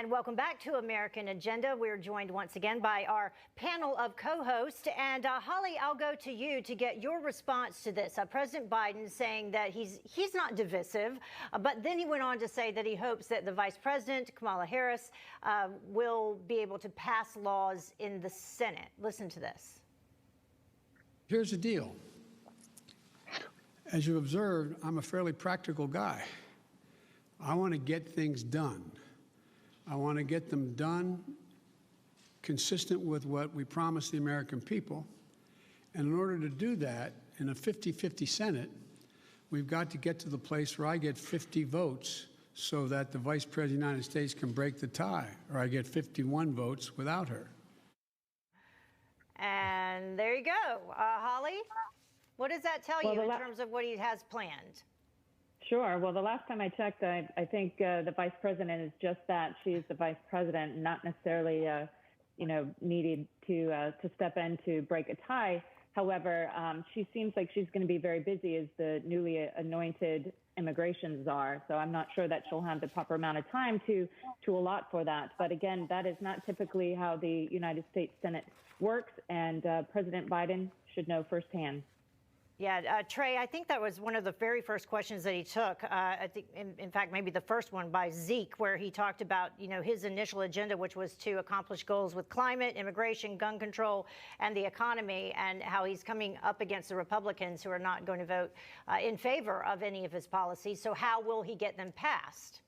And welcome back to American Agenda. We're joined once again by our panel of co-hosts. And Holly, I'll go to you to get your response to this. President Biden saying that he's not divisive, but then he went on to say that he hopes that the Vice President, Kamala Harris, will be able to pass laws in the Senate. Listen to this. Here's the deal. As you observed, I'm a fairly practical guy. I want to get things done. I want to get them done consistent with what we promised the American people. And in order to do that, in a 50-50 Senate, we've got to get to the place where I get 50 votes so that the Vice President of the United States can break the tie, or I get 51 votes without her. And there you go. Holly, what does that tell you in terms of what he has planned? Sure. Well, the last time I checked, I think the vice president is just that. She's the vice president, not necessarily, needed to step in to break a tie. However, she seems like she's going to be very busy as the newly anointed immigration czar. So I'm not sure that she'll have the proper amount of time to allot for that. But again, that is not typically how the United States Senate works, and President Biden should know firsthand. Yeah, Trey, I think that was one of the very first questions that he took. I think, in fact, maybe the first one by Zeke, where he talked about, his initial agenda, which was to accomplish goals with climate, immigration, gun control, and the economy, and how he's coming up against the Republicans who are not going to vote in favor of any of his policies. So how will he get them passed?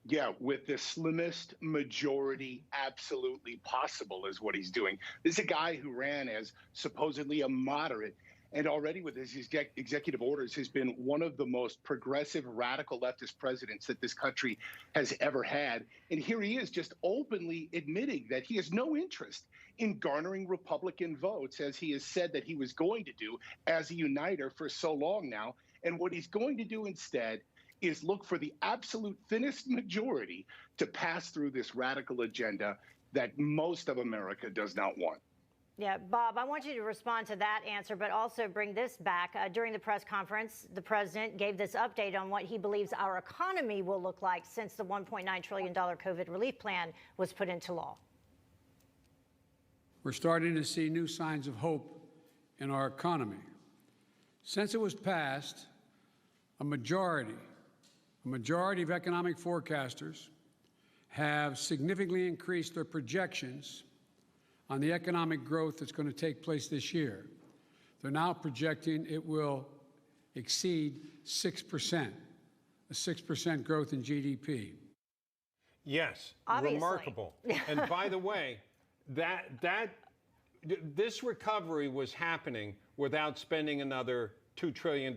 Yeah, with the slimmest majority absolutely possible is what he's doing. This is a guy who ran as supposedly a moderate, and already with his executive orders has been one of the most progressive, radical leftist presidents that this country has ever had. And here he is just openly admitting that he has no interest in garnering Republican votes, as he has said that he was going to do as a uniter for so long now. And what he's going to do instead is look for the absolute thinnest majority to pass through this radical agenda that most of America does not want. Yeah, Bob, I want you to respond to that answer, but also bring this back. During the press conference, the president gave this update on what he believes our economy will look like since the $1.9 trillion COVID relief plan was put into law. We're starting to see new signs of hope in our economy. Since it was passed, a majority of economic forecasters have significantly increased their projections on the economic growth that's going to take place this year. They're now projecting it will exceed 6%, a 6% growth in GDP. Yes, obviously. Remarkable. And by the way, this recovery was happening without spending another $2 trillion,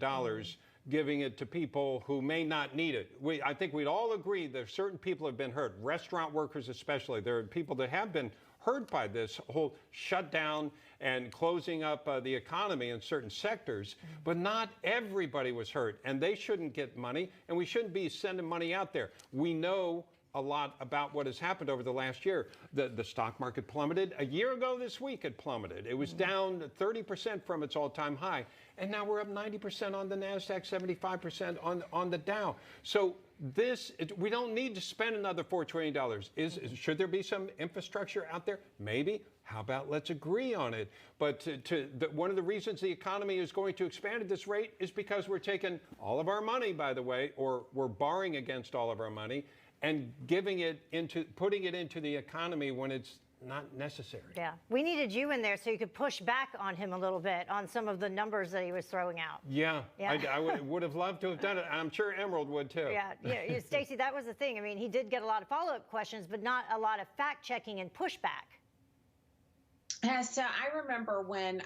giving it to people who may not need it. I think we'd all agree that certain people have been hurt, restaurant workers especially. There are people that have been hurt by this whole shutdown and closing up the economy in certain sectors, but not everybody was hurt, and they shouldn't get money, and we shouldn't be sending money out there. We know a lot about what has happened over the last year. The stock market plummeted. A year ago this week it plummeted. It was down 30% from its all-time high, and now we're up 90% on the NASDAQ, 75% on the Dow. So we don't need to spend another $4 trillion. Should there be some infrastructure out there? Maybe. How about let's agree on it? But one of the reasons the economy is going to expand at this rate is because we're taking all of our money, by the way, or we're borrowing against all of our money and putting it into the economy when it's not necessary. Yeah, we needed you in there so you could push back on him a little bit on some of the numbers that he was throwing out. Yeah. I would have loved to have done it. I'm sure Emerald would too. Yeah, Stacy, that was the thing. I mean, he did get a lot of follow-up questions, but not a lot of fact-checking and pushback. So I remember when,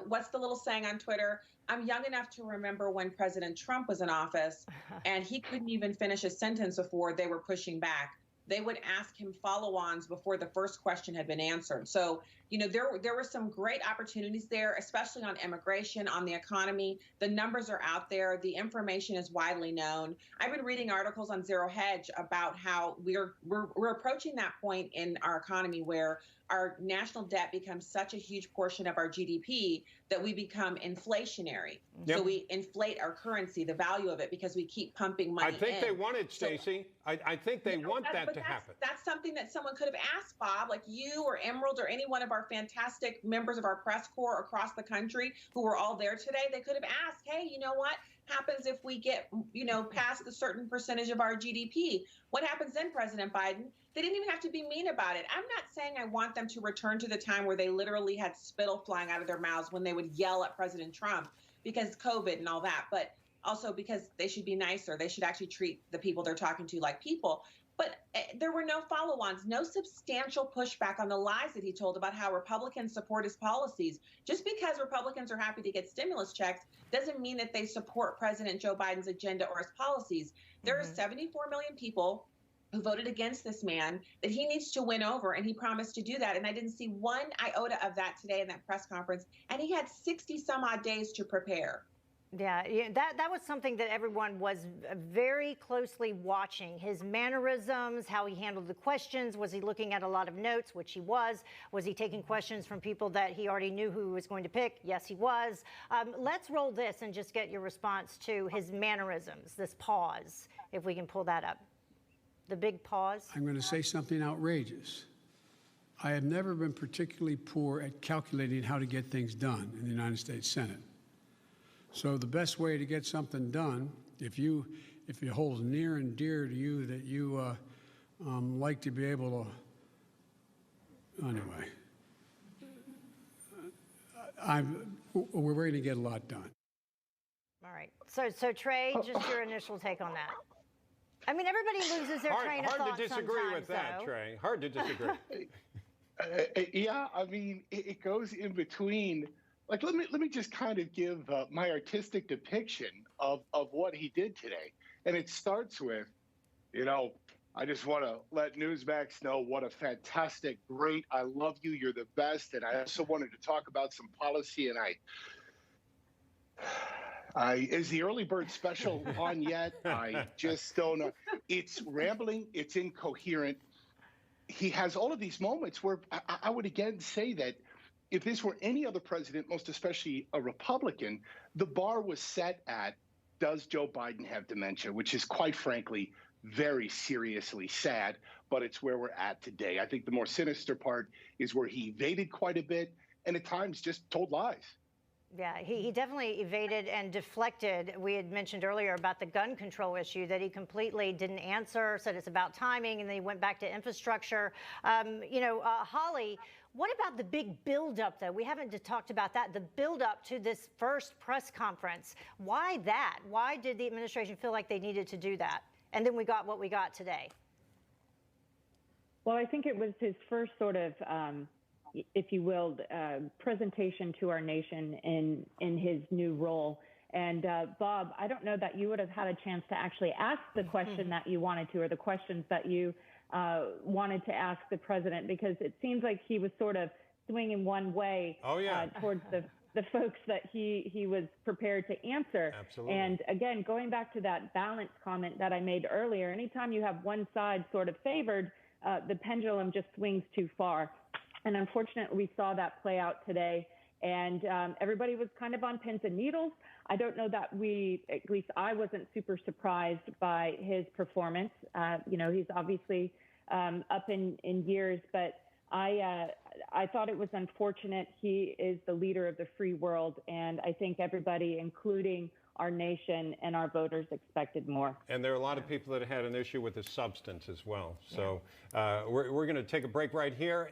what's the little saying on Twitter? I'm young enough to remember when President Trump was in office and he couldn't even finish a sentence before they were pushing back. they would ask him follow-ons before the first question had been answered. So, there were some great opportunities there, especially on immigration, on the economy. The numbers are out there. The information is widely known. I've been reading articles on Zero Hedge about how we're approaching that point in our economy where our national debt becomes such a huge portion of our GDP that we become inflationary. Yep. So we inflate our currency, the value of it, because we keep pumping money I think in. they want it, Stacy. I think they want that to happen. That's something that someone could have asked, Bob, like you or Emerald or any one of our fantastic members of our press corps across the country who were all there today. They could have asked, hey, you know what happens if we get, past a certain percentage of our GDP? What happens then, President Biden? They didn't even have to be mean about it. I'm not saying I want them to return to the time where they literally had spittle flying out of their mouths when they would yell at President Trump because COVID and all that, but also because they should be nicer. They should actually treat the people they're talking to like people. But there were no follow-ons, no substantial pushback on the lies that he told about how Republicans support his policies. Just because Republicans are happy to get stimulus checks doesn't mean that they support President Joe Biden's agenda or his policies. There are 74 million people who voted against this man that he needs to win over, and he promised to do that. And I didn't see one iota of that today in that press conference. And he had 60 some odd days to prepare. Yeah, that was something that everyone was very closely watching. His mannerisms, how he handled the questions. Was he looking at a lot of notes, which he was? Was he taking questions from people that he already knew who he was going to pick? Yes, he was. Let's roll this and just get your response to his mannerisms, this pause, if we can pull that up. The big pause. I'm going to say something outrageous. I have never been particularly poor at calculating how to get things done in the United States Senate. So the best way to get something done, if it holds near and dear to you that you like to be able to, anyway, we're going to get a lot done. All right. So Trey, just your initial take on that. I mean, everybody loses their train of thought Hard to disagree with that, though. Trey. Hard to disagree. Yeah, I mean, it goes in between. Like, let me just kind of give my artistic depiction of what he did today. And it starts with, I just want to let Newsmax know what a fantastic, great, I love you, you're the best. And I also wanted to talk about some policy. And is the early bird special on yet? I just don't know. It's rambling. It's incoherent. He has all of these moments where I would again say that if this were any other president, most especially a Republican, the bar was set at, does Joe Biden have dementia, which is quite frankly very seriously sad, but it's where we're at today. I think the more sinister part is where he evaded quite a bit and at times just told lies. Yeah, he definitely evaded and deflected. We had mentioned earlier about the gun control issue that he completely didn't answer, said it's about timing, and then he went back to infrastructure. Holly, what about the big buildup, though? We haven't talked about that, the buildup to this first press conference. Why that? Why did the administration feel like they needed to do that? And then we got what we got today. Well, I think it was his first sort of if you will, presentation to our nation in his new role. And Bob, I don't know that you would have had a chance to actually ask the question that you wanted to, or the questions that you wanted to ask the president, because it seems like he was sort of swinging one way towards the folks that he was prepared to answer. Absolutely. And again, going back to that balance comment that I made earlier, anytime you have one side sort of favored, the pendulum just swings too far. And unfortunately, we saw that play out today, and everybody was kind of on pins and needles. I don't know that at least I wasn't super surprised by his performance. He's obviously up in years, but I thought it was unfortunate. He is the leader of the free world, and I think everybody, including our nation and our voters, expected more. And there are a lot of people that had an issue with the substance as well. So we're going to take a break right here.